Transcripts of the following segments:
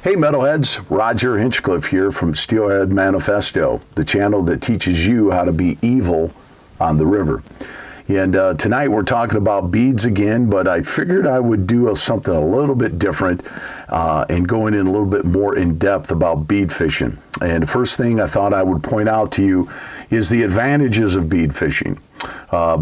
Hey metalheads, Roger Hinchcliffe here from Steelhead Manifesto, the channel that teaches you how to be evil on the river. And tonight we're talking about beads again, but I figured I would do something a little bit different and going in a little bit more in depth about bead fishing. And the first thing I thought I would point out to you is the advantages of bead fishing.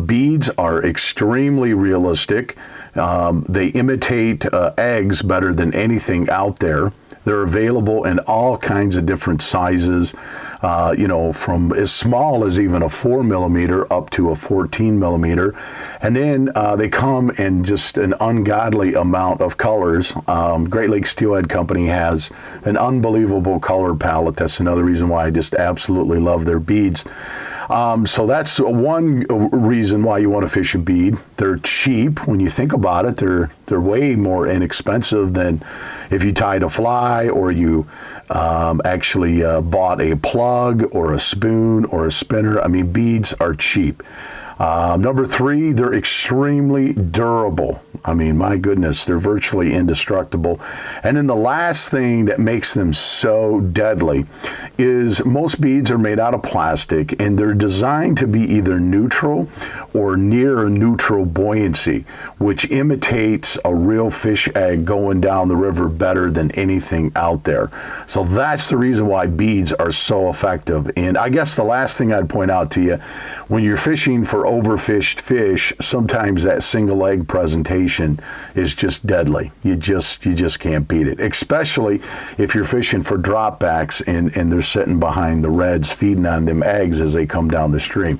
Beads are extremely realistic. They imitate eggs better than anything out there. They're available in all kinds of different sizes, from as small as even a 4 millimeter up to a 14 millimeter. And then they come in just an ungodly amount of colors. Great Lakes Steelhead Company has an unbelievable color palette. That's another reason why I just absolutely love their beads. So that's one reason why you want to fish a bead. They're cheap when you think about it. They're way more inexpensive than if you tied a fly or you actually bought a plug or a spoon or a spinner. I mean, beads are cheap. Number 3, they're extremely durable. I mean, my goodness, they're virtually indestructible. And then the last thing that makes them so deadly is most beads are made out of plastic and they're designed to be either neutral or near neutral buoyancy, which imitates a real fish egg going down the river better than anything out there. So that's the reason why beads are so effective. And I guess the last thing I'd point out to you, when you're fishing for overfished fish, sometimes that single egg presentation is just deadly. You just can't beat it, especially if you're fishing for dropbacks and they're sitting behind the reds feeding on them eggs as they come down the stream.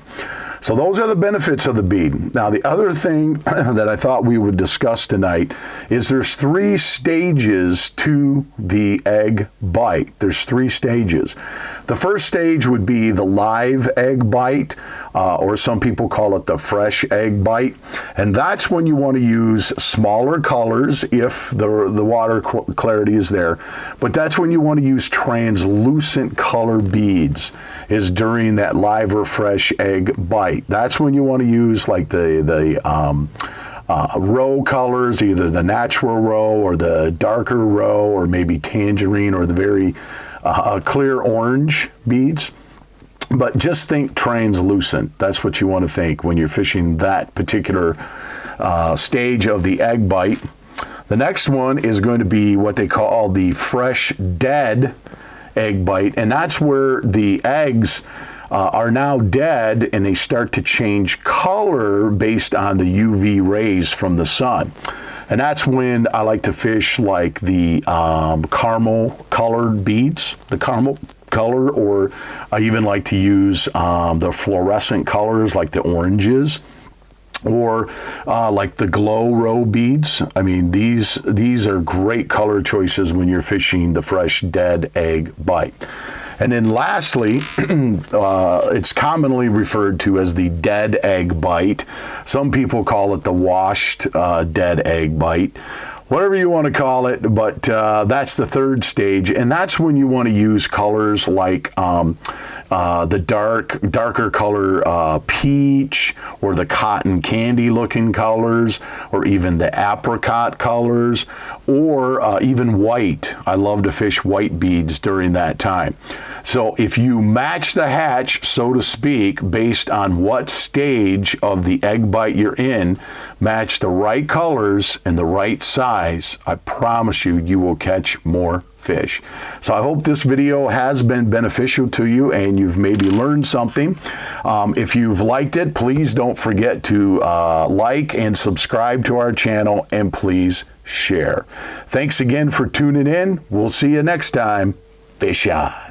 So those are the benefits of the bead. Now, the other thing that I thought we would discuss tonight is there's 3 stages to the egg bite. There's 3 stages. The first stage would be the live egg bite, or some people call it the fresh egg bite. And that's when you want to use smaller colors if the water clarity is there. But that's when you want to use translucent color beads, is during that live or fresh egg bite. That's when you want to use like the roe colors, either the natural roe or the darker roe or maybe tangerine or the very clear orange beads. But just think translucent. That's what you want to think when you're fishing that particular stage of the egg bite. The next one is going to be what they call the fresh dead egg bite, and that's where the eggs are now dead and they start to change color based on the UV rays from the sun. And that's when I like to fish like the caramel colored beads, the caramel color, or I even like to use the fluorescent colors like the oranges, or like the glow roe beads. I mean, these are great color choices when you're fishing the fresh dead egg bite. And then lastly, it's commonly referred to as the dead egg bite. Some people call it the washed dead egg bite. Whatever you want to call it, but that's the third stage, and that's when you want to use colors like the darker color peach, or the cotton candy looking colors, or even the apricot colors, or even white. I love to fish white beads during that time. So if you match the hatch, so to speak, based on what stage of the egg bite you're in, match the right colors and the right size, I promise you, you will catch more fish. So I hope this video has been beneficial to you and you've maybe learned something. If you've liked it, please don't forget to like and subscribe to our channel, and please share. Thanks again for tuning in. We'll see you next time. Fish on.